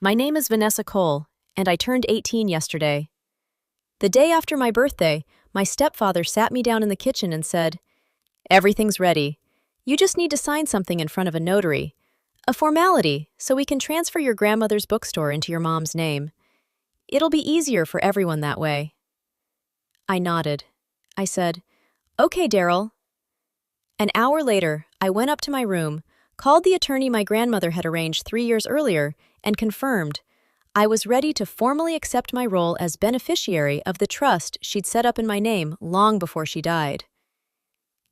My name is Vanessa Cole, and I turned 18 yesterday. The day after my birthday, my stepfather sat me down in the kitchen and said, "Everything's ready. You just need to sign something in front of a notary. A formality, so we can transfer your grandmother's bookstore into your mom's name. It'll be easier for everyone that way." I nodded. I said, "Okay, Daryl." An hour later, I went up to my room, called the attorney my grandmother had arranged 3 years earlier, and confirmed I was ready to formally accept my role as beneficiary of the trust she'd set up in my name long before she died.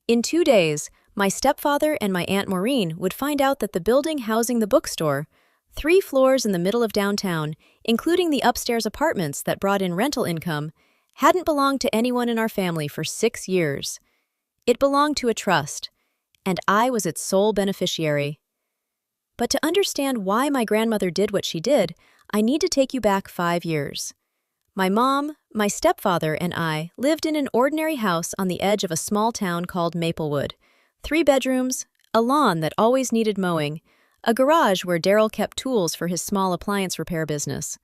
In 2 days, my stepfather and my Aunt Maureen would find out that the building housing the bookstore, 3 floors in the middle of downtown, including the upstairs apartments that brought in rental income, hadn't belonged to anyone in our family for 6 years. It belonged to a trust, and I was its sole beneficiary. But to understand why my grandmother did what she did, I need to take you back 5 years. My mom, my stepfather, and I lived in an ordinary house on the edge of a small town called Maplewood. 3 bedrooms, a lawn that always needed mowing, a garage where Daryl kept tools for his small appliance repair business.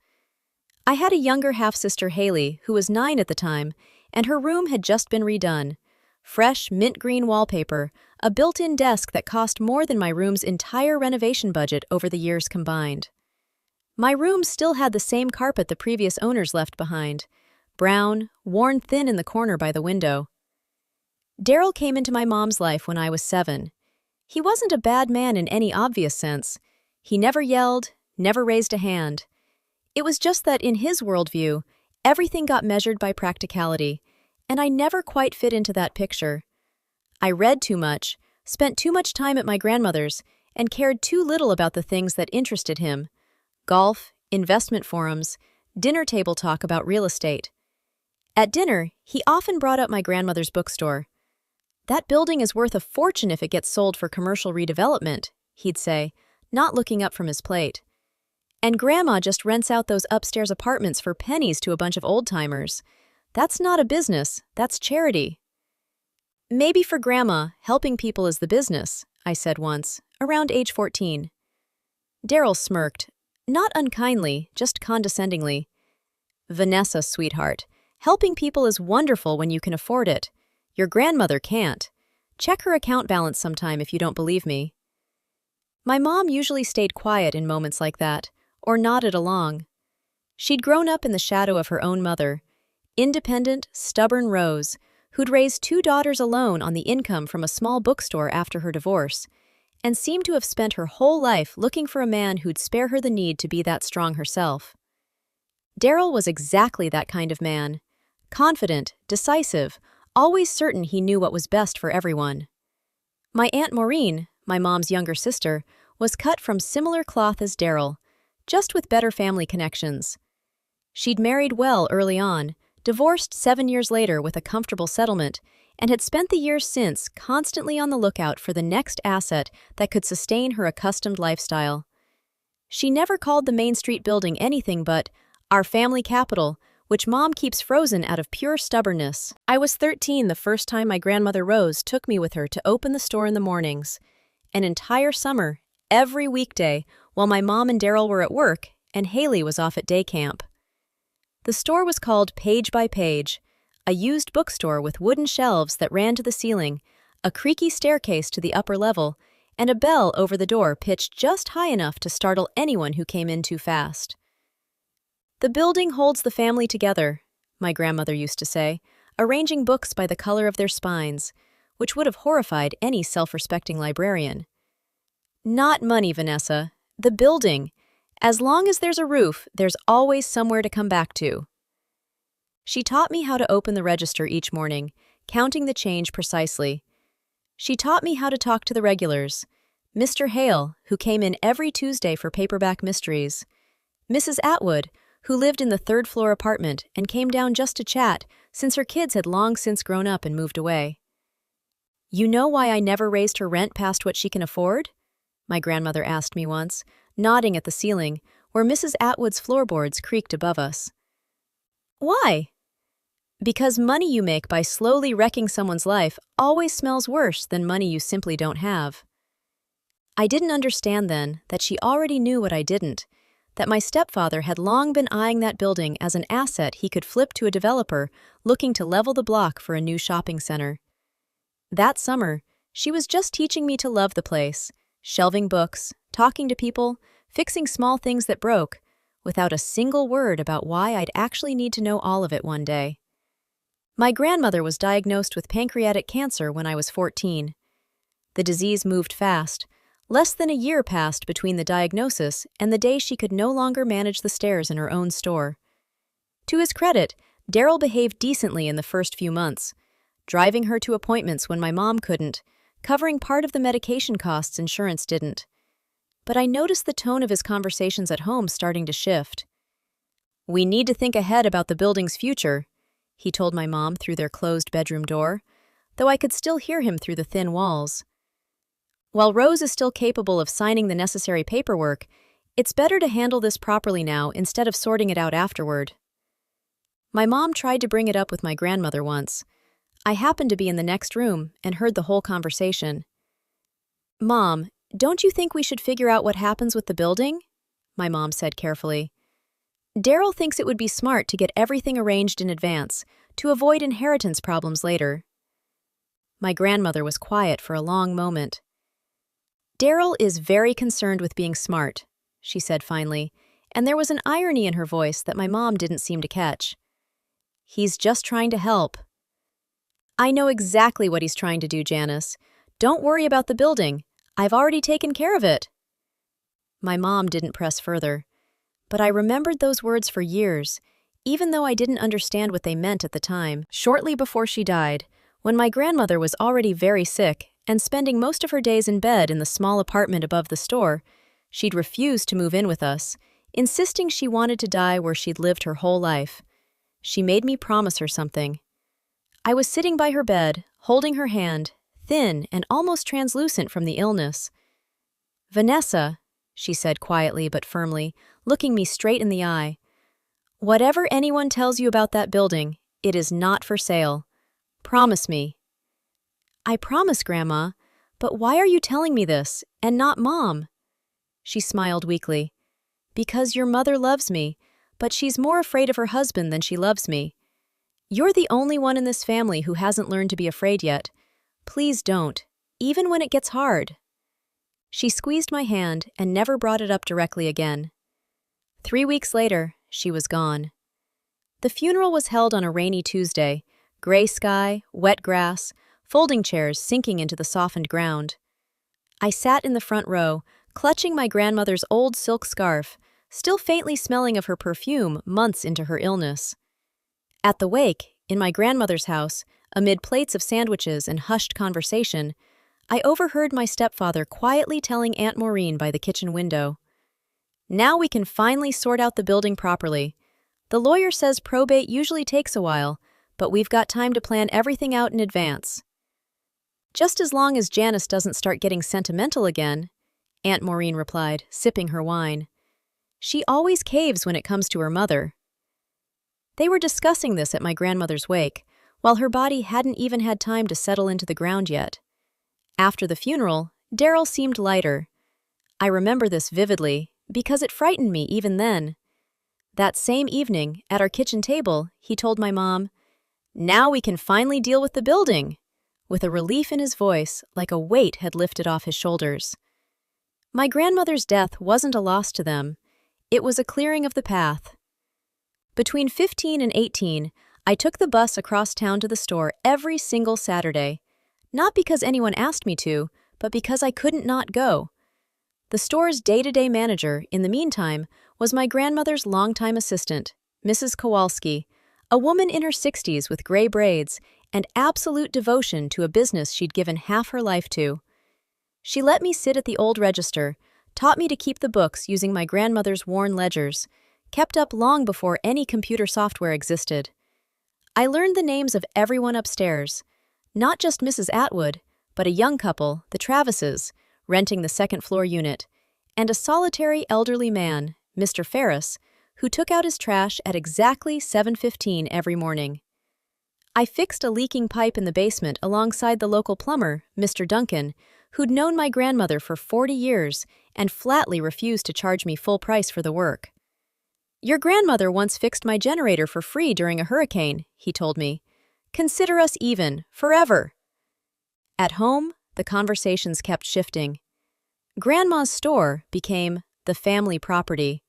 I had a younger half-sister, Haley, who was 9 at the time, and her room had just been redone. Fresh, mint green wallpaper, a built-in desk that cost more than my room's entire renovation budget over the years combined. My room still had the same carpet the previous owners left behind, brown, worn thin in the corner by the window. Daryl came into my mom's life when I was 7. He wasn't a bad man in any obvious sense. He never yelled, never raised a hand. It was just that in his worldview, everything got measured by practicality, and I never quite fit into that picture. I read too much, spent too much time at my grandmother's, and cared too little about the things that interested him: golf, investment forums, dinner table talk about real estate. At dinner, he often brought up my grandmother's bookstore. "That building is worth a fortune if it gets sold for commercial redevelopment," he'd say, not looking up from his plate. "And Grandma just rents out those upstairs apartments for pennies to a bunch of old-timers. That's not a business, that's charity." "Maybe for Grandma, helping people is the business," I said once, around age 14. Daryl smirked, not unkindly, just condescendingly. "Vanessa, sweetheart, helping people is wonderful when you can afford it. Your grandmother can't. Check her account balance sometime if you don't believe me." My mom usually stayed quiet in moments like that, or nodded along. She'd grown up in the shadow of her own mother, independent, stubborn Rose, who'd raised 2 daughters alone on the income from a small bookstore after her divorce, and seemed to have spent her whole life looking for a man who'd spare her the need to be that strong herself. Daryl was exactly that kind of man. Confident, decisive, always certain he knew what was best for everyone. My Aunt Maureen, my mom's younger sister, was cut from similar cloth as Daryl, just with better family connections. She'd married well early on, divorced 7 years later with a comfortable settlement, and had spent the years since constantly on the lookout for the next asset that could sustain her accustomed lifestyle. She never called the Main Street building anything but our family capital, which Mom keeps frozen out of pure stubbornness. I was 13 the first time my grandmother Rose took me with her to open the store in the mornings. An entire summer, every weekday, while my mom and Daryl were at work and Haley was off at day camp. The store was called Page by Page, a used bookstore with wooden shelves that ran to the ceiling, a creaky staircase to the upper level, and a bell over the door pitched just high enough to startle anyone who came in too fast. "The building holds the family together," my grandmother used to say, arranging books by the color of their spines, which would have horrified any self-respecting librarian. "Not money, Vanessa. The building. As long as there's a roof, there's always somewhere to come back to." She taught me how to open the register each morning, counting the change precisely. She taught me how to talk to the regulars: Mr. Hale, who came in every Tuesday for paperback mysteries; Mrs. Atwood, who lived in the 3rd-floor apartment and came down just to chat, since her kids had long since grown up and moved away. "You know why I never raised her rent past what she can afford?" my grandmother asked me once, nodding at the ceiling, where Mrs. Atwood's floorboards creaked above us. "Why?" "Because money you make by slowly wrecking someone's life always smells worse than money you simply don't have." I didn't understand then that she already knew what I didn't, that my stepfather had long been eyeing that building as an asset he could flip to a developer looking to level the block for a new shopping center. That summer, she was just teaching me to love the place, shelving books, talking to people, fixing small things that broke, without a single word about why I'd actually need to know all of it one day. My grandmother was diagnosed with pancreatic cancer when I was 14. The disease moved fast. Less than a year passed between the diagnosis and the day she could no longer manage the stairs in her own store. To his credit, Daryl behaved decently in the first few months, driving her to appointments when my mom couldn't, covering part of the medication costs insurance didn't. But I noticed the tone of his conversations at home starting to shift. "We need to think ahead about the building's future," he told my mom through their closed bedroom door, though I could still hear him through the thin walls. "While Rose is still capable of signing the necessary paperwork, it's better to handle this properly now instead of sorting it out afterward." My mom tried to bring it up with my grandmother once. I happened to be in the next room and heard the whole conversation. "Mom, don't you think we should figure out what happens with the building?" my mom said carefully. "Daryl thinks it would be smart to get everything arranged in advance to avoid inheritance problems later." My grandmother was quiet for a long moment. "Daryl is very concerned with being smart," she said finally, and there was an irony in her voice that my mom didn't seem to catch. "He's just trying to help." "I know exactly what he's trying to do, Janice. Don't worry about the building. I've already taken care of it." My mom didn't press further, but I remembered those words for years, even though I didn't understand what they meant at the time. Shortly before she died, when my grandmother was already very sick and spending most of her days in bed in the small apartment above the store, she'd refused to move in with us, insisting she wanted to die where she'd lived her whole life. She made me promise her something. I was sitting by her bed, holding her hand, thin and almost translucent from the illness. "Vanessa," she said quietly but firmly, looking me straight in the eye, "whatever anyone tells you about that building, it is not for sale. Promise me." "I promise, Grandma, but why are you telling me this, and not Mom?" She smiled weakly. "Because your mother loves me, but she's more afraid of her husband than she loves me. You're the only one in this family who hasn't learned to be afraid yet. Please don't, even when it gets hard." She squeezed my hand and never brought it up directly again. 3 weeks later, she was gone. The funeral was held on a rainy Tuesday, gray sky, wet grass, folding chairs sinking into the softened ground. I sat in the front row, clutching my grandmother's old silk scarf, still faintly smelling of her perfume months into her illness. At the wake, in my grandmother's house, amid plates of sandwiches and hushed conversation, I overheard my stepfather quietly telling Aunt Maureen by the kitchen window, "Now we can finally sort out the building properly. The lawyer says probate usually takes a while, but we've got time to plan everything out in advance." "Just as long as Janice doesn't start getting sentimental again," Aunt Maureen replied, sipping her wine. "She always caves when it comes to her mother." They were discussing this at my grandmother's wake, while her body hadn't even had time to settle into the ground yet. After the funeral, Daryl seemed lighter. I remember this vividly, because it frightened me even then. That same evening, at our kitchen table, he told my mom, "Now we can finally deal with the building," with a relief in his voice like a weight had lifted off his shoulders. My grandmother's death wasn't a loss to them. It was a clearing of the path. Between 15 and 18, I took the bus across town to the store every single Saturday, not because anyone asked me to, but because I couldn't not go. The store's day-to-day manager, in the meantime, was my grandmother's longtime assistant, Mrs. Kowalski, a woman in her 60s with gray braids and absolute devotion to a business she'd given half her life to. She let me sit at the old register, taught me to keep the books using my grandmother's worn ledgers, kept up long before any computer software existed. I learned the names of everyone upstairs, not just Mrs. Atwood, but a young couple, the Travises, renting the second-floor unit, and a solitary elderly man, Mr. Ferris, who took out his trash at exactly 7:15 every morning. I fixed a leaking pipe in the basement alongside the local plumber, Mr. Duncan, who'd known my grandmother for 40 years and flatly refused to charge me full price for the work. "Your grandmother once fixed my generator for free during a hurricane," he told me. "Consider us even, forever." At home, the conversations kept shifting. Grandma's store became the family property.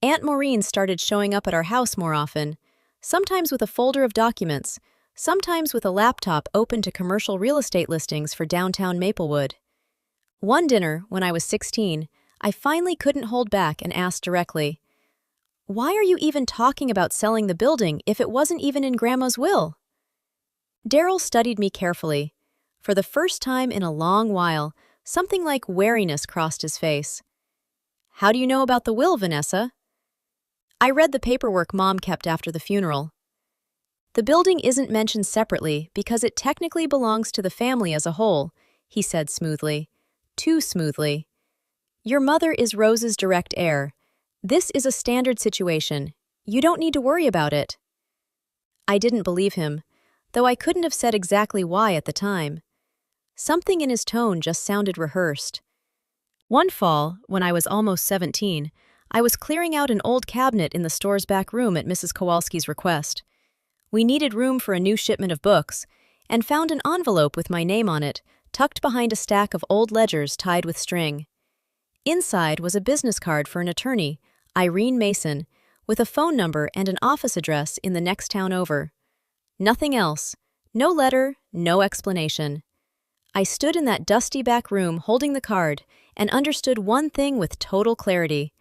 Aunt Maureen started showing up at our house more often, sometimes with a folder of documents, sometimes with a laptop open to commercial real estate listings for downtown Maplewood. One dinner, when I was 16, I finally couldn't hold back and asked directly, "Why are you even talking about selling the building if it wasn't even in Grandma's will?" Daryl studied me carefully. For the first time in a long while, something like wariness crossed his face. "How do you know about the will, Vanessa?" "I read the paperwork Mom kept after the funeral." "The building isn't mentioned separately because it technically belongs to the family as a whole," he said smoothly. Too smoothly. "Your mother is Rose's direct heir. This is a standard situation. You don't need to worry about it." I didn't believe him, though I couldn't have said exactly why at the time. Something in his tone just sounded rehearsed. One fall, when I was almost 17, I was clearing out an old cabinet in the store's back room at Mrs. Kowalski's request. We needed room for a new shipment of books, and found an envelope with my name on it, tucked behind a stack of old ledgers tied with string. Inside was a business card for an attorney, Irene Mason, with a phone number and an office address in the next town over. Nothing else. No letter, no explanation. I stood in that dusty back room holding the card and understood one thing with total clarity.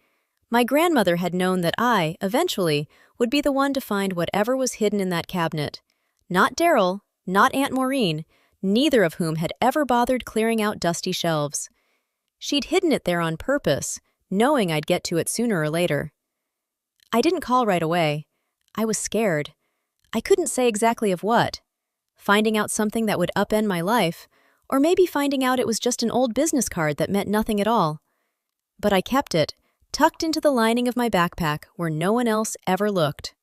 My grandmother had known that I, eventually, would be the one to find whatever was hidden in that cabinet. Not Daryl, not Aunt Maureen, neither of whom had ever bothered clearing out dusty shelves. She'd hidden it there on purpose, knowing I'd get to it sooner or later. I didn't call right away. I was scared. I couldn't say exactly of what. Finding out something that would upend my life, or maybe finding out it was just an old business card that meant nothing at all. But I kept it, tucked into the lining of my backpack where no one else ever looked.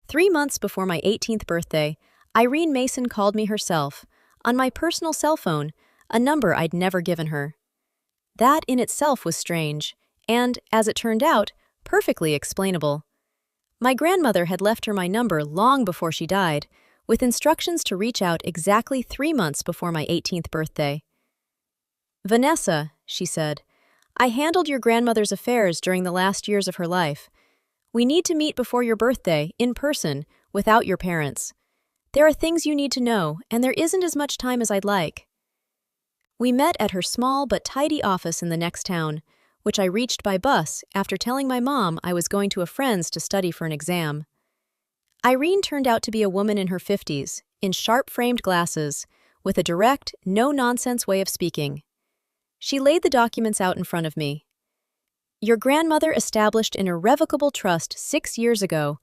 3 months before my 18th birthday, Irene Mason called me herself, on my personal cell phone, a number I'd never given her. That in itself was strange, and, as it turned out, perfectly explainable. My grandmother had left her my number long before she died, with instructions to reach out exactly 3 months before my 18th birthday. "Vanessa," she said, "I handled your grandmother's affairs during the last years of her life. We need to meet before your birthday, in person, without your parents. There are things you need to know, and there isn't as much time as I'd like." We met at her small but tidy office in the next town, which I reached by bus after telling my mom I was going to a friend's to study for an exam. Irene turned out to be a woman in her 50s, in sharp-framed glasses, with a direct, no-nonsense way of speaking. She laid the documents out in front of me. "Your grandmother established an irrevocable trust 6 years ago,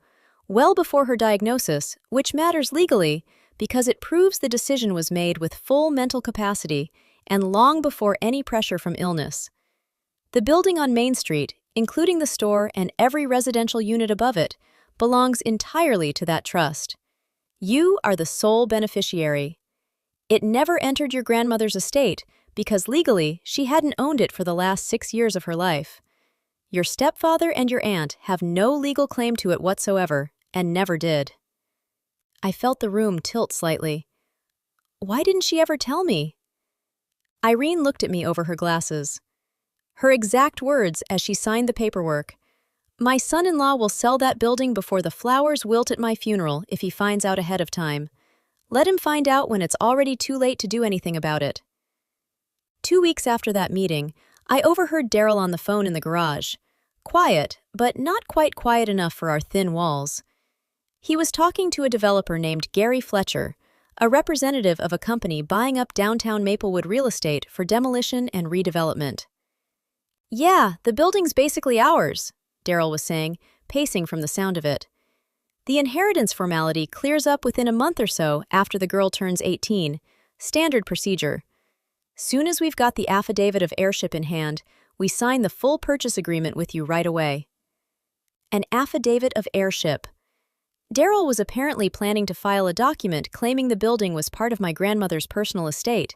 well before her diagnosis, which matters legally because it proves the decision was made with full mental capacity and long before any pressure from illness. The building on Main Street, including the store and every residential unit above it, belongs entirely to that trust. You are the sole beneficiary. It never entered your grandmother's estate because legally she hadn't owned it for the last 6 years of her life. Your stepfather and your aunt have no legal claim to it whatsoever, and never did." I felt the room tilt slightly. Why didn't she ever tell me? Irene looked at me over her glasses. Her exact words as she signed the paperwork: "My son-in-law will sell that building before the flowers wilt at my funeral if he finds out ahead of time. Let him find out when it's already too late to do anything about it." 2 weeks after that meeting, I overheard Daryl on the phone in the garage. Quiet, but not quite quiet enough for our thin walls. He was talking to a developer named Gary Fletcher, a representative of a company buying up downtown Maplewood real estate for demolition and redevelopment. "Yeah, the building's basically ours," Daryl was saying, pacing from the sound of it. "The inheritance formality clears up within a month or so after the girl turns 18, standard procedure. Soon as we've got the affidavit of heirship in hand, we sign the full purchase agreement with you right away." An affidavit of heirship. Daryl was apparently planning to file a document claiming the building was part of my grandmother's personal estate,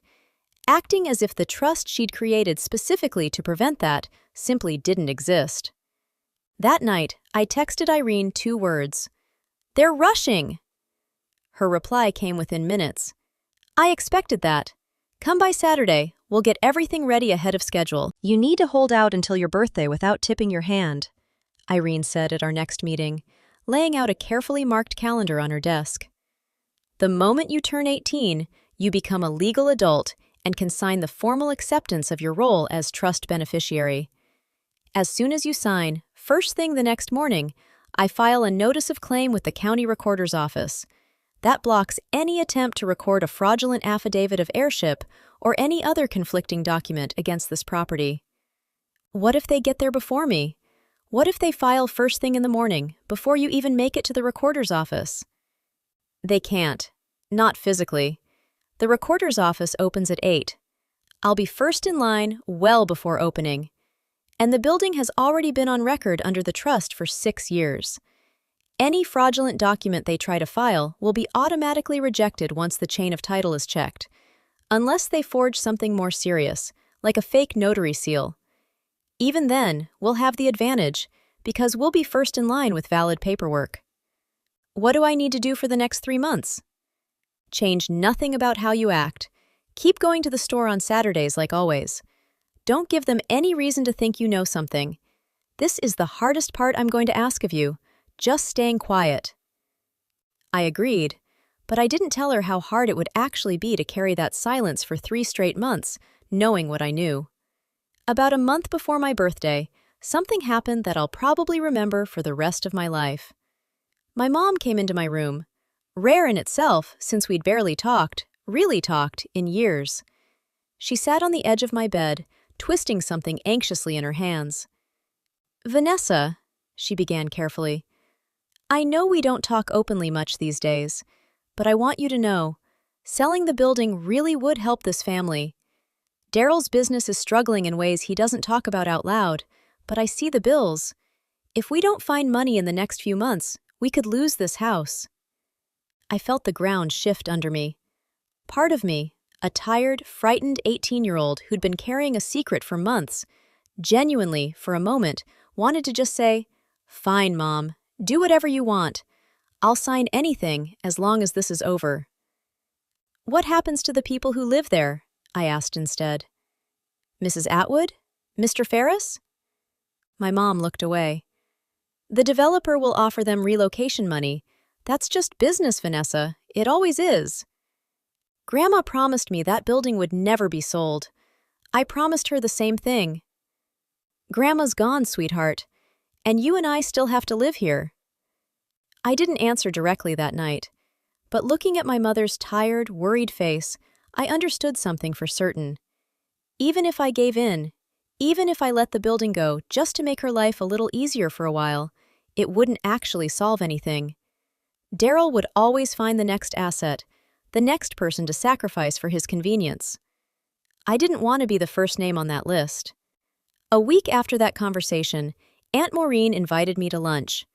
acting as if the trust she'd created specifically to prevent that simply didn't exist. That night, I texted Irene 2 words. "They're rushing!" Her reply came within minutes. "I expected that. Come by Saturday, we'll get everything ready ahead of schedule." "You need to hold out until your birthday without tipping your hand," Irene said at our next meeting, laying out a carefully marked calendar on her desk. "The moment you turn 18, you become a legal adult and can sign the formal acceptance of your role as trust beneficiary. As soon as you sign, first thing the next morning, I file a notice of claim with the county recorder's office. That blocks any attempt to record a fraudulent affidavit of heirship or any other conflicting document against this property." "What if they get there before me? What if they file first thing in the morning, before you even make it to the recorder's office?" "They can't. Not physically. The recorder's office opens at 8. I'll be first in line well before opening. And the building has already been on record under the trust for 6 years. Any fraudulent document they try to file will be automatically rejected once the chain of title is checked, unless they forge something more serious, like a fake notary seal. Even then, we'll have the advantage, because we'll be first in line with valid paperwork." "What do I need to do for the next 3 months?" "Change nothing about how you act. Keep going to the store on Saturdays like always. Don't give them any reason to think you know something. This is the hardest part I'm going to ask of you, just staying quiet." I agreed, but I didn't tell her how hard it would actually be to carry that silence for 3 straight months, knowing what I knew. About a month before my birthday, something happened that I'll probably remember for the rest of my life. My mom came into my room, rare in itself since we'd barely really talked, in years. She sat on the edge of my bed, twisting something anxiously in her hands. "Vanessa," she began carefully, "I know we don't talk openly much these days, but I want you to know, selling the building really would help this family. Daryl's business is struggling in ways he doesn't talk about out loud, but I see the bills. If we don't find money in the next few months, we could lose this house." I felt the ground shift under me. Part of me, a tired, frightened 18-year-old who'd been carrying a secret for months, genuinely, for a moment, wanted to just say, "Fine, Mom, do whatever you want. I'll sign anything as long as this is over." "What happens to the people who live there?" I asked instead. "Mrs. Atwood? Mr. Ferris?" My mom looked away. "The developer will offer them relocation money. That's just business, Vanessa. It always is." "Grandma promised me that building would never be sold. I promised her the same thing." "Grandma's gone, sweetheart, and you and I still have to live here." I didn't answer directly that night, but looking at my mother's tired, worried face, I understood something for certain. Even if I gave in, even if I let the building go just to make her life a little easier for a while, it wouldn't actually solve anything. Daryl would always find the next asset, the next person to sacrifice for his convenience. I didn't want to be the first name on that list. A week after that conversation, Aunt Maureen invited me to lunch.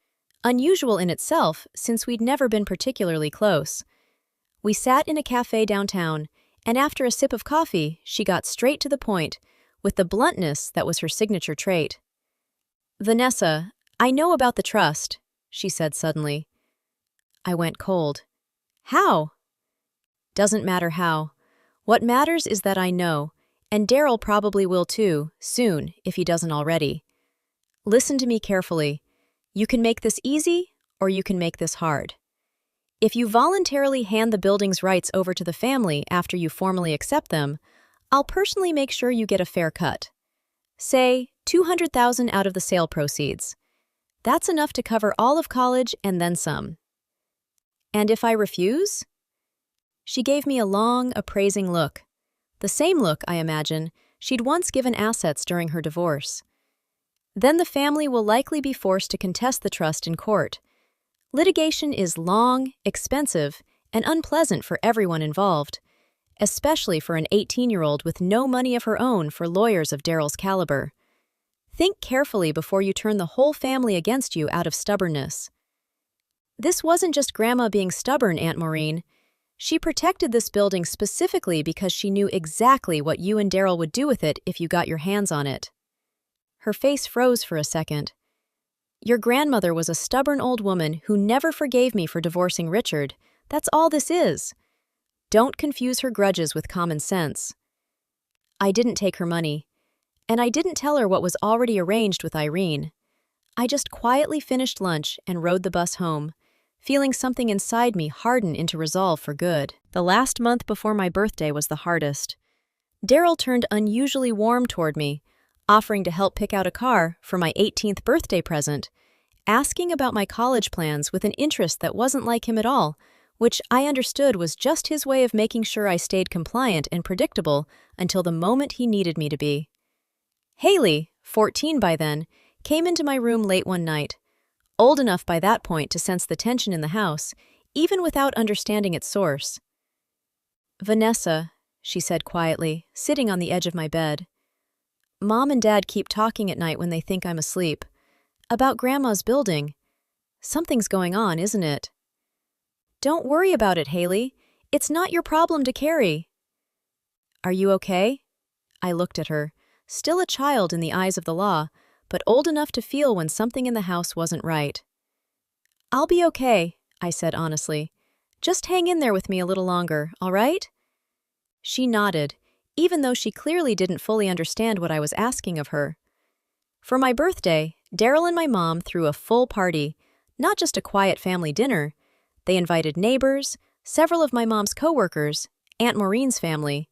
Unusual in itself, since we'd never been particularly close. We sat in a cafe downtown, and after a sip of coffee, she got straight to the point, with the bluntness that was her signature trait. "Vanessa, I know about the trust," she said suddenly. I went cold. "How?" "Doesn't matter how. What matters is that I know, and Daryl probably will too, soon, if he doesn't already. Listen to me carefully. You can make this easy, or you can make this hard. If you voluntarily hand the building's rights over to the family after you formally accept them, I'll personally make sure you get a fair cut. Say, $200,000 out of the sale proceeds. That's enough to cover all of college and then some." "And if I refuse?" She gave me a long, appraising look. The same look, I imagine, she'd once given assets during her divorce. "Then the family will likely be forced to contest the trust in court. Litigation is long, expensive, and unpleasant for everyone involved, especially for an 18-year-old with no money of her own for lawyers of Daryl's caliber. Think carefully before you turn the whole family against you out of stubbornness." "This wasn't just Grandma being stubborn, Aunt Maureen. She protected this building specifically because she knew exactly what you and Daryl would do with it if you got your hands on it. Her face froze for a second. Your grandmother was a stubborn old woman who never forgave me for divorcing Richard. That's all this is. Don't confuse her grudges with common sense. I didn't take her money, and I didn't tell her what was already arranged with Irene. I just quietly finished lunch and rode the bus home, feeling something inside me harden into resolve for good. The last month before my birthday was the hardest. Daryl turned unusually warm toward me, offering to help pick out a car for my 18th birthday present, asking about my college plans with an interest that wasn't like him at all, which I understood was just his way of making sure I stayed compliant and predictable until the moment he needed me to be. Haley, 14 by then, came into my room late one night, old enough by that point to sense the tension in the house, even without understanding its source. "Vanessa," she said quietly, sitting on the edge of my bed. "Mom and Dad keep talking at night when they think I'm asleep. About Grandma's building. Something's going on, isn't it?" "Don't worry about it, Haley. It's not your problem to carry." "Are you okay?" I looked at her, still a child in the eyes of the law, but old enough to feel when something in the house wasn't right. "I'll be okay," I said honestly. "Just hang in there with me a little longer, all right?" She nodded, even though she clearly didn't fully understand what I was asking of her. For my birthday, Daryl and my mom threw a full party, not just a quiet family dinner. They invited neighbors, several of my mom's coworkers, Aunt Maureen's family.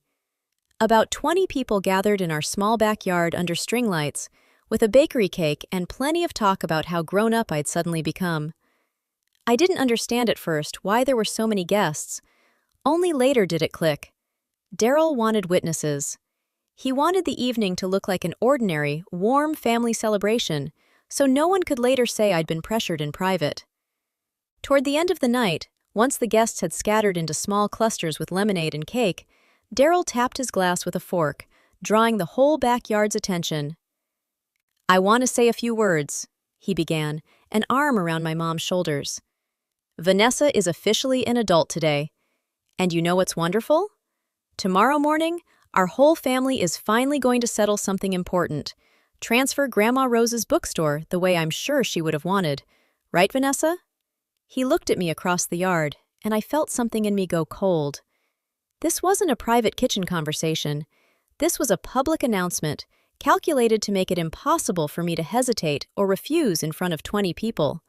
About 20 people gathered in our small backyard under string lights, with a bakery cake and plenty of talk about how grown-up I'd suddenly become. I didn't understand at first why there were so many guests. Only later did it click. Daryl wanted witnesses. He wanted the evening to look like an ordinary, warm family celebration, so no one could later say I'd been pressured in private. Toward the end of the night, once the guests had scattered into small clusters with lemonade and cake, Daryl tapped his glass with a fork, drawing the whole backyard's attention. "I want to say a few words," he began, an arm around my mom's shoulders. "Vanessa is officially an adult today. And you know what's wonderful? Tomorrow morning, our whole family is finally going to settle something important. Transfer Grandma Rose's bookstore the way I'm sure she would have wanted. Right, Vanessa?" He looked at me across the yard, and I felt something in me go cold. This wasn't a private kitchen conversation. This was a public announcement, calculated to make it impossible for me to hesitate or refuse in front of 20 people.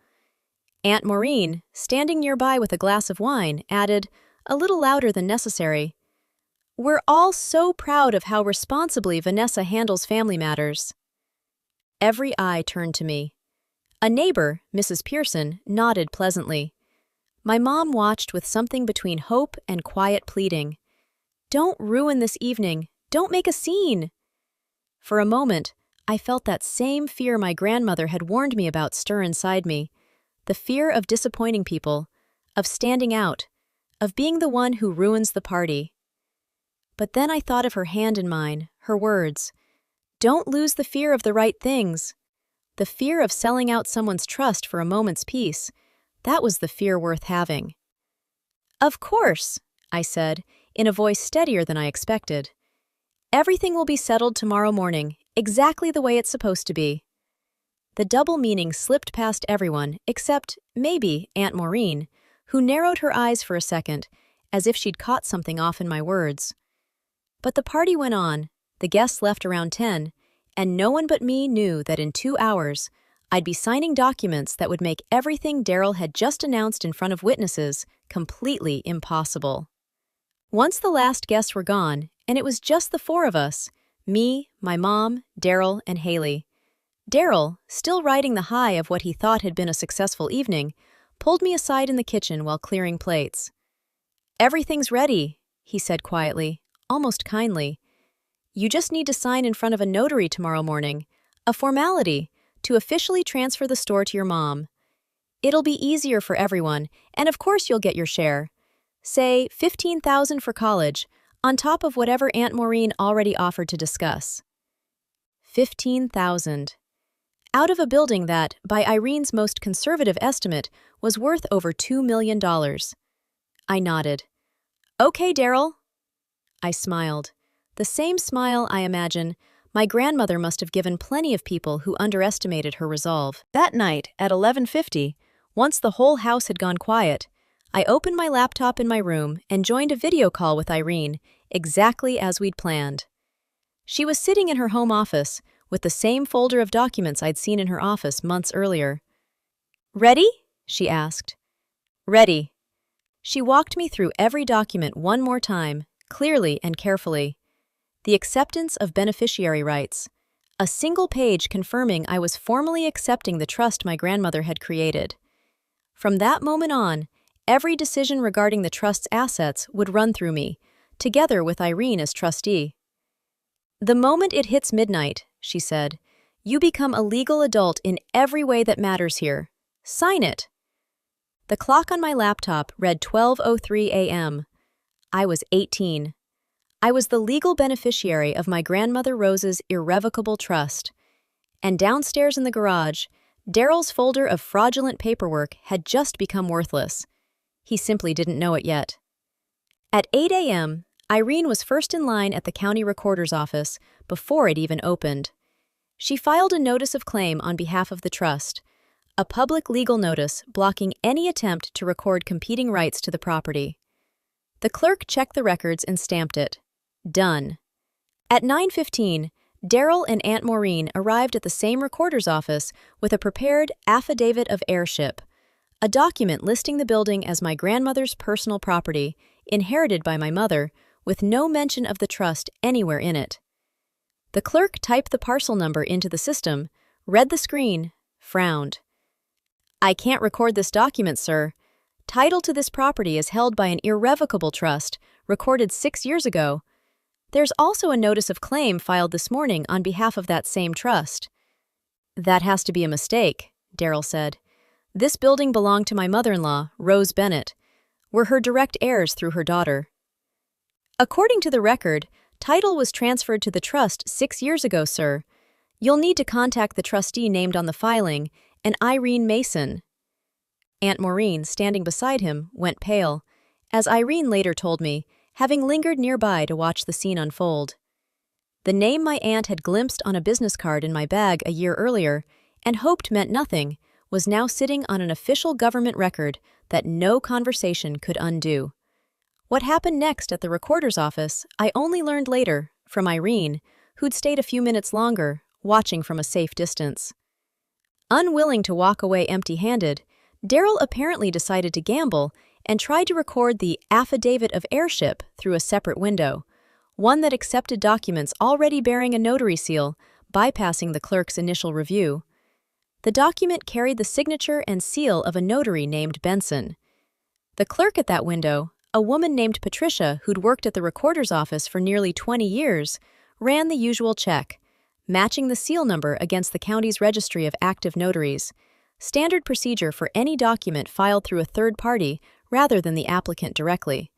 Aunt Maureen, standing nearby with a glass of wine, added, a little louder than necessary, "We're all so proud of how responsibly Vanessa handles family matters." Every eye turned to me. A neighbor, Mrs. Pearson, nodded pleasantly. My mom watched with something between hope and quiet pleading. "Don't ruin this evening. Don't make a scene." For a moment, I felt that same fear my grandmother had warned me about stir inside me. The fear of disappointing people, of standing out, of being the one who ruins the party. But then I thought of her hand in mine, her words. Don't lose the fear of the right things. The fear of selling out someone's trust for a moment's peace. That was the fear worth having. "Of course," I said, in a voice steadier than I expected. "Everything will be settled tomorrow morning, exactly the way it's supposed to be." The double meaning slipped past everyone, except, maybe, Aunt Maureen, who narrowed her eyes for a second, as if she'd caught something off in my words. But the party went on, the guests left around 10, and no one but me knew that in 2 hours, I'd be signing documents that would make everything Daryl had just announced in front of witnesses completely impossible. Once the last guests were gone, and it was just the 4 of us, me, my mom, Daryl, and Haley. Daryl, still riding the high of what he thought had been a successful evening, pulled me aside in the kitchen while clearing plates. "Everything's ready," he said quietly, almost kindly. "You just need to sign in front of a notary tomorrow morning, a formality, to officially transfer the store to your mom. It'll be easier for everyone, and of course you'll get your share. Say $15,000 for college, on top of whatever Aunt Maureen already offered to discuss." $15,000. Out of a building that, by Irene's most conservative estimate, was worth over $2 million. I nodded. Okay, Daryl. I smiled. The same smile, I imagine, my grandmother must have given plenty of people who underestimated her resolve. That night, at 11:50, once the whole house had gone quiet, I opened my laptop in my room and joined a video call with Irene, exactly as we'd planned. She was sitting in her home office, with the same folder of documents I'd seen in her office months earlier. "Ready?" she asked. "Ready." She walked me through every document one more time, clearly and carefully. The acceptance of beneficiary rights. A single page confirming I was formally accepting the trust my grandmother had created. From that moment on, every decision regarding the trust's assets would run through me, together with Irene as trustee. "The moment it hits midnight," she said, "you become a legal adult in every way that matters here. Sign it." The clock on my laptop read 12:03 a.m. I was 18. I was the legal beneficiary of my grandmother Rose's irrevocable trust. And downstairs in the garage, Daryl's folder of fraudulent paperwork had just become worthless. He simply didn't know it yet. At 8 a.m., Irene was first in line at the county recorder's office before it even opened. She filed a notice of claim on behalf of the trust, a public legal notice blocking any attempt to record competing rights to the property. The clerk checked the records and stamped it. Done. At 9:15, Daryl and Aunt Maureen arrived at the same recorder's office with a prepared affidavit of heirship, a document listing the building as my grandmother's personal property, inherited by my mother, with no mention of the trust anywhere in it. The clerk typed the parcel number into the system, read the screen, frowned. "I can't record this document, sir. Title to this property is held by an irrevocable trust, recorded 6 years ago. There's also a notice of claim filed this morning on behalf of that same trust." "That has to be a mistake," Daryl said. "This building belonged to my mother-in-law, Rose Bennett. We're her direct heirs through her daughter." "According to the record, title was transferred to the trust 6 years ago, sir. You'll need to contact the trustee named on the filing, an Irene Mason." Aunt Maureen, standing beside him, went pale, as Irene later told me, having lingered nearby to watch the scene unfold. The name my aunt had glimpsed on a business card in my bag a year earlier, and hoped meant nothing, was now sitting on an official government record that no conversation could undo. What happened next at the recorder's office, I only learned later, from Irene, who'd stayed a few minutes longer, watching from a safe distance. Unwilling to walk away empty-handed, Daryl apparently decided to gamble and tried to record the affidavit of heirship through a separate window, one that accepted documents already bearing a notary seal, bypassing the clerk's initial review. The document carried the signature and seal of a notary named Benson. The clerk at that window, a woman named Patricia who'd worked at the recorder's office for nearly 20 years, ran the usual check, matching the seal number against the county's registry of active notaries, standard procedure for any document filed through a third party rather than the applicant directly.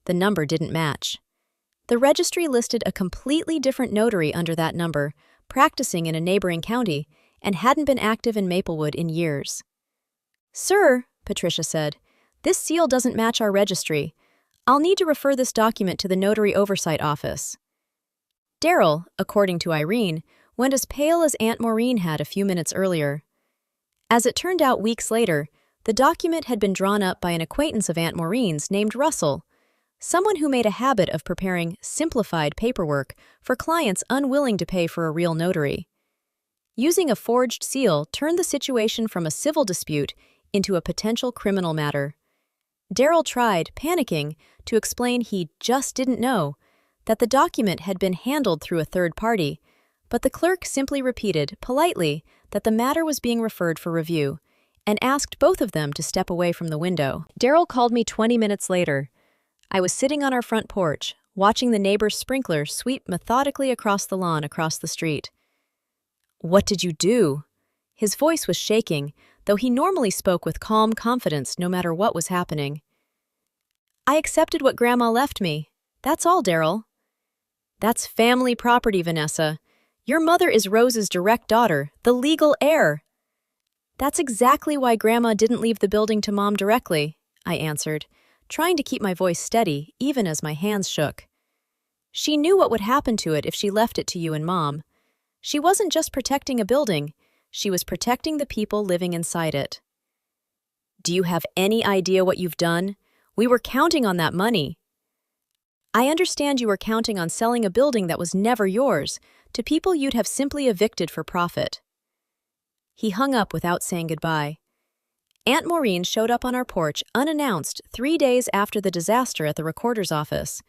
The number didn't match. The registry listed a completely different notary under that number, practicing in a neighboring county, and hadn't been active in Maplewood in years. "Sir," Patricia said, "this seal doesn't match our registry. I'll need to refer this document to the Notary Oversight Office." Daryl, according to Irene, went as pale as Aunt Maureen had a few minutes earlier. As it turned out weeks later, the document had been drawn up by an acquaintance of Aunt Maureen's named Russell, someone who made a habit of preparing simplified paperwork for clients unwilling to pay for a real notary. Using a forged seal turned the situation from a civil dispute into a potential criminal matter. Daryl tried, panicking, to explain he just didn't know, that the document had been handled through a third party, but the clerk simply repeated, politely, that the matter was being referred for review, and asked both of them to step away from the window. Daryl called me 20 minutes later. I was sitting on our front porch, watching the neighbor's sprinkler sweep methodically across the lawn across the street. "What did you do?" His voice was shaking, though he normally spoke with calm confidence no matter what was happening. "I accepted what Grandma left me. That's all, Daryl." "That's family property, Vanessa. Your mother is Rose's direct daughter, the legal heir." "That's exactly why Grandma didn't leave the building to Mom directly," I answered, trying to keep my voice steady even as my hands shook. She knew what would happen to it if she left it to you and Mom. She wasn't just protecting a building, she was protecting the people living inside it. Do you have any idea what you've done? We were counting on that money. I understand you were counting on selling a building that was never yours to people you'd have simply evicted for profit. He hung up without saying goodbye. Aunt Maureen showed up on our porch unannounced 3 days after the disaster at the recorder's office.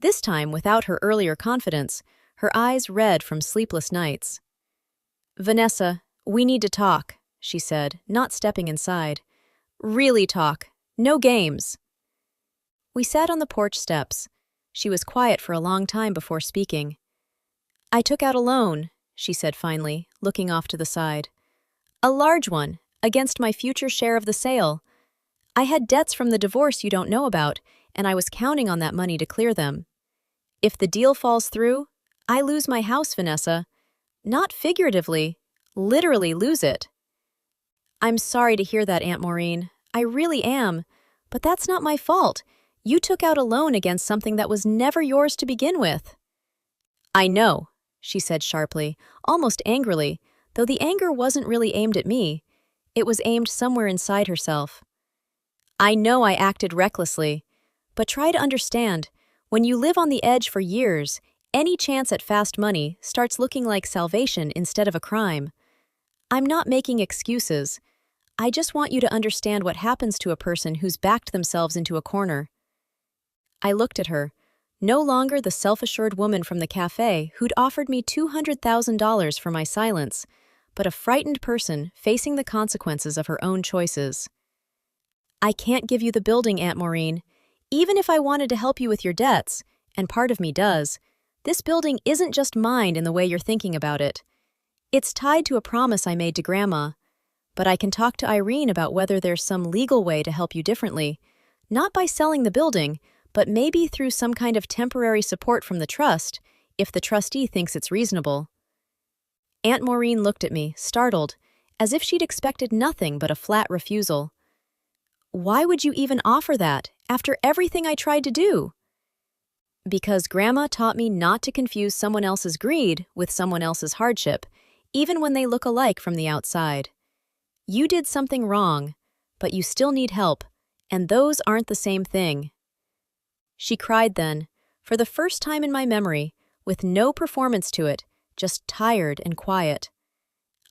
This time without her earlier confidence, her eyes red from sleepless nights. "Vanessa, we need to talk," she said, not stepping inside. "Really talk. No games." We sat on the porch steps. She was quiet for a long time before speaking. "I took out a loan," she said finally, looking off to the side. "A large one, against my future share of the sale. I had debts from the divorce you don't know about, and I was counting on that money to clear them. If the deal falls through, I lose my house, Vanessa. Not figuratively, literally lose it." "I'm sorry to hear that, Aunt Maureen. I really am. But that's not my fault. You took out a loan against something that was never yours to begin with." "I know," she said sharply, almost angrily, though the anger wasn't really aimed at me. It was aimed somewhere inside herself. "I know I acted recklessly, but try to understand, when you live on the edge for years, any chance at fast money starts looking like salvation instead of a crime. I'm not making excuses. I just want you to understand what happens to a person who's backed themselves into a corner." I looked at her, no longer the self-assured woman from the cafe who'd offered me $200,000 for my silence, but a frightened person facing the consequences of her own choices. "I can't give you the building, Aunt Maureen. Even if I wanted to help you with your debts, and part of me does, this building isn't just mine in the way you're thinking about it. It's tied to a promise I made to Grandma. But I can talk to Irene about whether there's some legal way to help you differently, not by selling the building, but maybe through some kind of temporary support from the trust, if the trustee thinks it's reasonable." Aunt Maureen looked at me, startled, as if she'd expected nothing but a flat refusal. "Why would you even offer that, after everything I tried to do?" "Because Grandma taught me not to confuse someone else's greed with someone else's hardship, even when they look alike from the outside. You did something wrong, but you still need help, and those aren't the same thing." She cried then, for the first time in my memory, with no performance to it, just tired and quiet.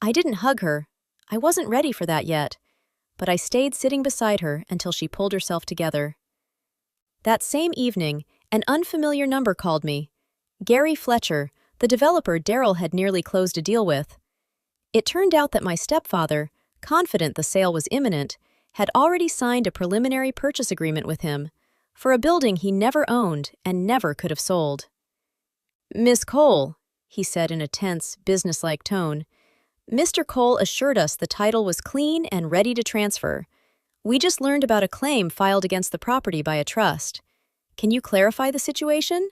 I didn't hug her. I wasn't ready for that yet, but I stayed sitting beside her until she pulled herself together. That same evening, an unfamiliar number called me. Gary Fletcher, the developer Daryl had nearly closed a deal with. It turned out that my stepfather, confident the sale was imminent, had already signed a preliminary purchase agreement with him for a building he never owned and never could have sold. "Miss Cole," he said in a tense, businesslike tone, "Mr. Cole assured us the title was clean and ready to transfer. We just learned about a claim filed against the property by a trust. Can you clarify the situation?"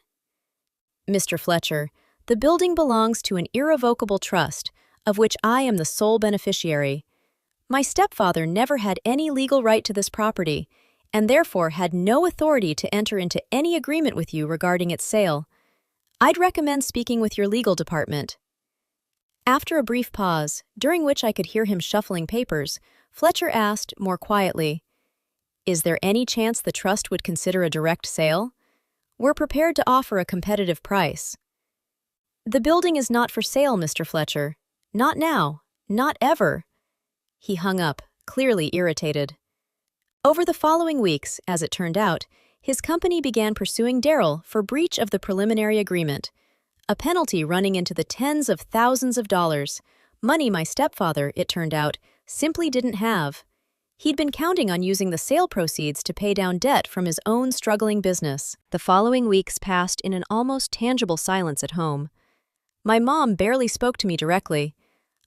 "Mr. Fletcher, the building belongs to an irrevocable trust, of which I am the sole beneficiary. My stepfather never had any legal right to this property, and therefore had no authority to enter into any agreement with you regarding its sale. I'd recommend speaking with your legal department." After a brief pause, during which I could hear him shuffling papers, Fletcher asked, more quietly, "Is there any chance the trust would consider a direct sale? We're prepared to offer a competitive price." "The building is not for sale, Mr. Fletcher. Not now. Not ever." He hung up, clearly irritated. Over the following weeks, as it turned out, his company began pursuing Daryl for breach of the preliminary agreement, a penalty running into the tens of thousands of dollars, money my stepfather, it turned out, simply didn't have. He'd been counting on using the sale proceeds to pay down debt from his own struggling business. The following weeks passed in an almost tangible silence at home. My mom barely spoke to me directly.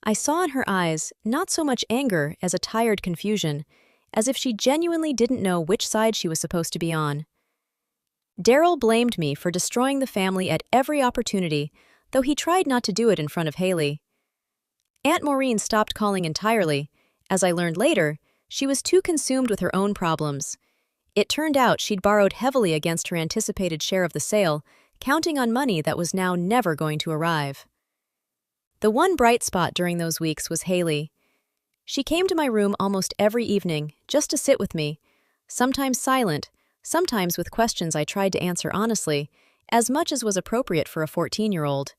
I saw in her eyes not so much anger as a tired confusion, as if she genuinely didn't know which side she was supposed to be on. Daryl blamed me for destroying the family at every opportunity, though he tried not to do it in front of Haley. Aunt Maureen stopped calling entirely. As I learned later, she was too consumed with her own problems. It turned out she'd borrowed heavily against her anticipated share of the sale, counting on money that was now never going to arrive. The one bright spot during those weeks was Haley. She came to my room almost every evening, just to sit with me, sometimes silent, sometimes with questions I tried to answer honestly, as much as was appropriate for a 14-year-old.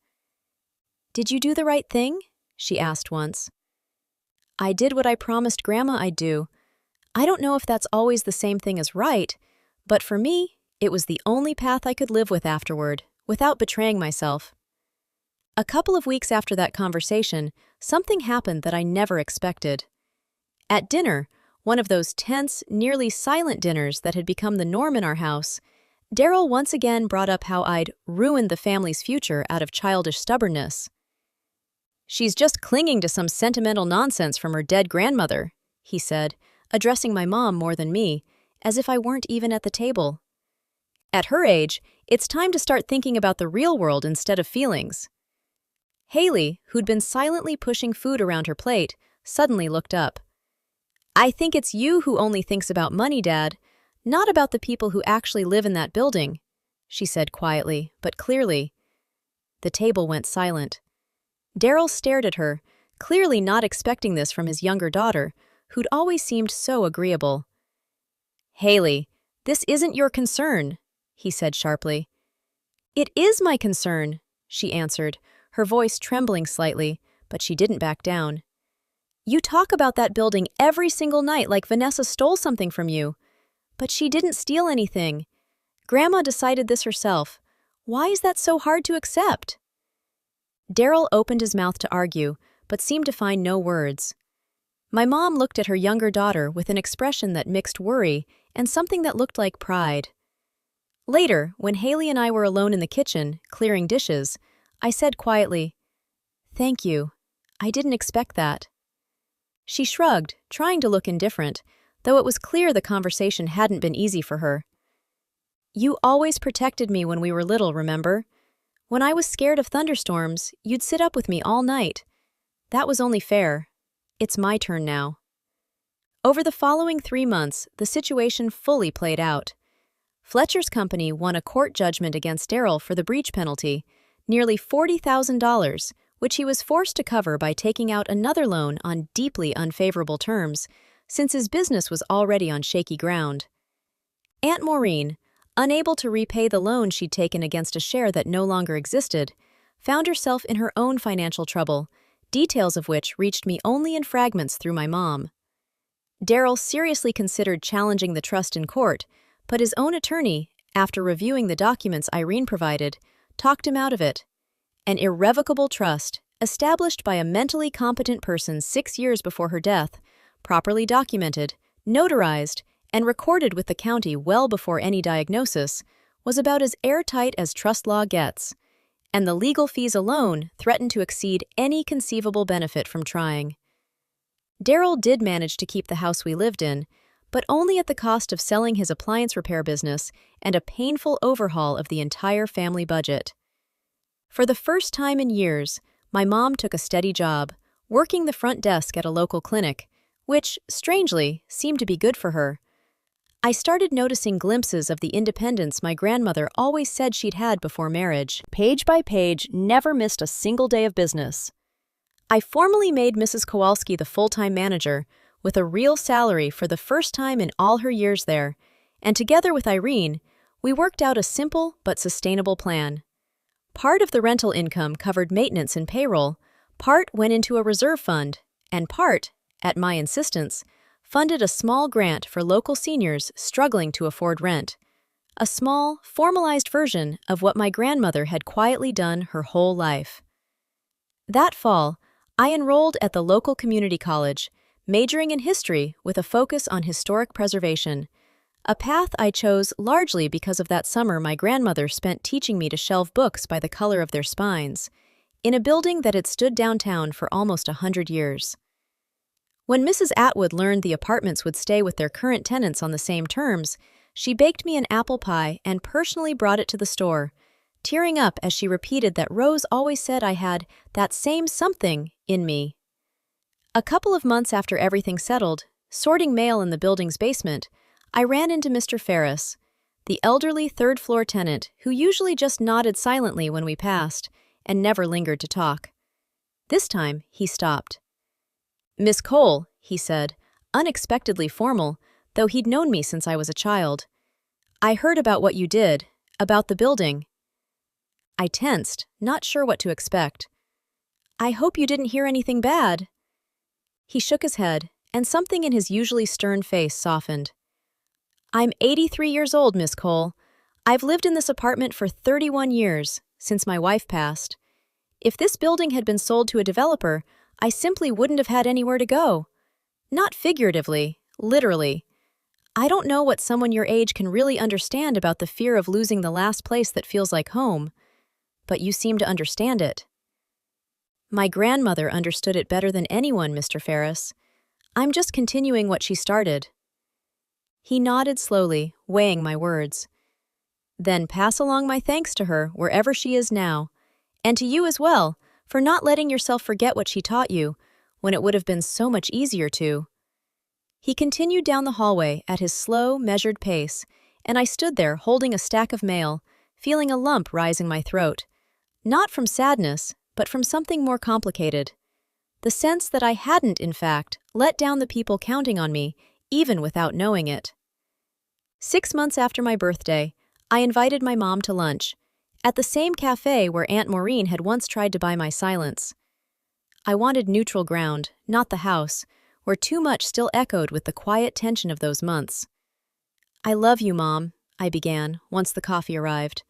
"Did you do the right thing?" she asked once. "I did what I promised Grandma I'd do. I don't know if that's always the same thing as right, but for me, it was the only path I could live with afterward, without betraying myself." A couple of weeks after that conversation, something happened that I never expected. At dinner, one of those tense, nearly silent dinners that had become the norm in our house, Daryl once again brought up how I'd ruined the family's future out of childish stubbornness. "She's just clinging to some sentimental nonsense from her dead grandmother," he said, addressing my mom more than me, as if I weren't even at the table. "At her age, it's time to start thinking about the real world instead of feelings." Haley, who'd been silently pushing food around her plate, suddenly looked up. "I think it's you who only thinks about money, Dad, not about the people who actually live in that building," she said quietly, but clearly. The table went silent. Daryl stared at her, clearly not expecting this from his younger daughter, who'd always seemed so agreeable. "Haley, this isn't your concern," he said sharply. "It is my concern," she answered, her voice trembling slightly, but she didn't back down. "You talk about that building every single night like Vanessa stole something from you. But she didn't steal anything. Grandma decided this herself. Why is that so hard to accept?" Daryl opened his mouth to argue, but seemed to find no words. My mom looked at her younger daughter with an expression that mixed worry and something that looked like pride. Later, when Haley and I were alone in the kitchen, clearing dishes, I said quietly, "Thank you. I didn't expect that." She shrugged, trying to look indifferent, though it was clear the conversation hadn't been easy for her. "You always protected me when we were little, remember? When I was scared of thunderstorms, you'd sit up with me all night. That was only fair. It's my turn now." Over the following 3 months, the situation fully played out. Fletcher's company won a court judgment against Daryl for the breach penalty, nearly $40,000, which he was forced to cover by taking out another loan on deeply unfavorable terms, since his business was already on shaky ground. Aunt Maureen, unable to repay the loan she'd taken against a share that no longer existed, found herself in her own financial trouble, details of which reached me only in fragments through my mom. Daryl seriously considered challenging the trust in court, but his own attorney, after reviewing the documents Irene provided, talked him out of it. An irrevocable trust, established by a mentally competent person 6 years before her death, properly documented, notarized, and recorded with the county well before any diagnosis, was about as airtight as trust law gets, and the legal fees alone threatened to exceed any conceivable benefit from trying. Daryl did manage to keep the house we lived in, but only at the cost of selling his appliance repair business and a painful overhaul of the entire family budget. For the first time in years, my mom took a steady job, working the front desk at a local clinic, which, strangely, seemed to be good for her. I started noticing glimpses of the independence my grandmother always said she'd had before marriage. Page by page, never missed a single day of business. I formally made Mrs. Kowalski the full-time manager, with a real salary for the first time in all her years there, and together with Irene, we worked out a simple but sustainable plan. Part of the rental income covered maintenance and payroll, part went into a reserve fund, and part, at my insistence, funded a small grant for local seniors struggling to afford rent. A small, formalized version of what my grandmother had quietly done her whole life. That fall, I enrolled at the local community college, majoring in history with a focus on historic preservation, a path I chose largely because of that summer my grandmother spent teaching me to shelve books by the color of their spines, in a building that had stood downtown for almost 100 years. When Mrs. Atwood learned the apartments would stay with their current tenants on the same terms, she baked me an apple pie and personally brought it to the store, tearing up as she repeated that Rose always said I had that same something in me. A couple of months after everything settled, sorting mail in the building's basement, I ran into Mr. Ferris, the elderly third-floor tenant who usually just nodded silently when we passed and never lingered to talk. This time, he stopped. "Miss Cole," he said, unexpectedly formal, though he'd known me since I was a child. "I heard about what you did, about the building." I tensed, not sure what to expect. "I hope you didn't hear anything bad." He shook his head, and something in his usually stern face softened. "I'm 83 years old, Miss Cole. I've lived in this apartment for 31 years, since my wife passed. If this building had been sold to a developer, I simply wouldn't have had anywhere to go. Not figuratively, literally. I don't know what someone your age can really understand about the fear of losing the last place that feels like home, but you seem to understand it." "My grandmother understood it better than anyone, Mr. Ferris. I'm just continuing what she started." He nodded slowly, weighing my words. "Then pass along my thanks to her wherever she is now, and to you as well, for not letting yourself forget what she taught you, when it would have been so much easier to." He continued down the hallway at his slow, measured pace, and I stood there holding a stack of mail, feeling a lump rising my throat. Not from sadness, but from something more complicated. The sense that I hadn't, in fact, let down the people counting on me, even without knowing it. 6 months after my birthday, I invited my mom to lunch, at the same cafe where Aunt Maureen had once tried to buy my silence. I wanted neutral ground, not the house, where too much still echoed with the quiet tension of those months. "I love you, Mom," I began, once the coffee arrived.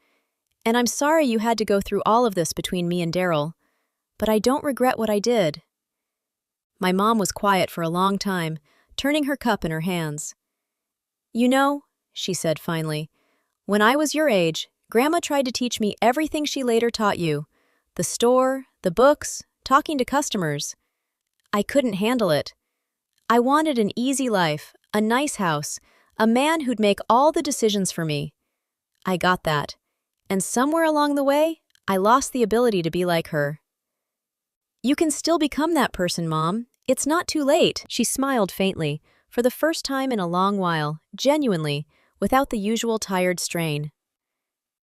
"And I'm sorry you had to go through all of this between me and Daryl, but I don't regret what I did." My mom was quiet for a long time, turning her cup in her hands. "You know," she said finally, "when I was your age, Grandma tried to teach me everything she later taught you. The store, the books, talking to customers. I couldn't handle it. I wanted an easy life, a nice house, a man who'd make all the decisions for me. I got that. And somewhere along the way, I lost the ability to be like her." "You can still become that person, Mom. It's not too late." She smiled faintly, for the first time in a long while, genuinely, without the usual tired strain.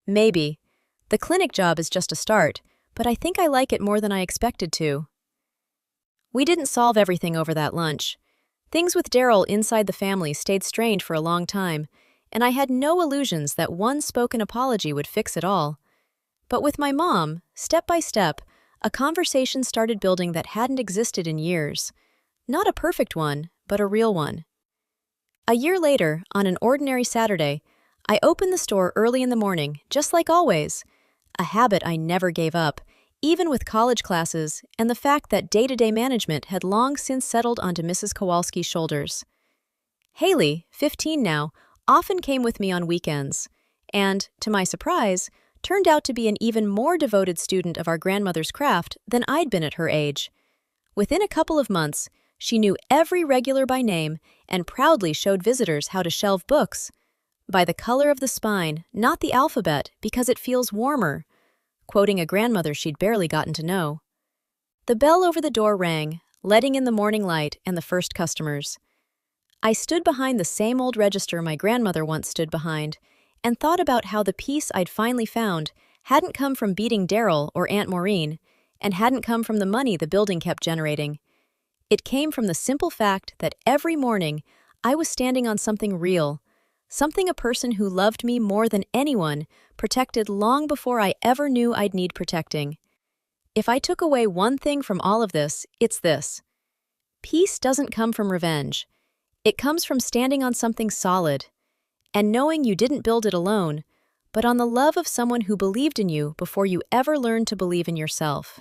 "Maybe. The clinic job is just a start, but I think I like it more than I expected to." We didn't solve everything over that lunch. Things with Daryl inside the family stayed strained for a long time, and I had no illusions that one spoken apology would fix it all. But with my mom, step by step, a conversation started building that hadn't existed in years. Not a perfect one, but a real one. A year later, on an ordinary Saturday, I opened the store early in the morning, just like always, a habit I never gave up, even with college classes and the fact that day-to-day management had long since settled onto Mrs. Kowalski's shoulders. Haley, 15 now, often came with me on weekends, and, to my surprise, turned out to be an even more devoted student of our grandmother's craft than I'd been at her age. Within a couple of months, she knew every regular by name and proudly showed visitors how to shelve books. By the color of the spine, not the alphabet, because it feels warmer, quoting a grandmother she'd barely gotten to know. The bell over the door rang, letting in the morning light and the first customers. I stood behind the same old register my grandmother once stood behind, and thought about how the peace I'd finally found hadn't come from beating Daryl or Aunt Maureen, and hadn't come from the money the building kept generating. It came from the simple fact that every morning I was standing on something real, something a person who loved me more than anyone protected long before I ever knew I'd need protecting. If I took away one thing from all of this, it's this. Peace doesn't come from revenge. It comes from standing on something solid, and knowing you didn't build it alone, but on the love of someone who believed in you before you ever learned to believe in yourself.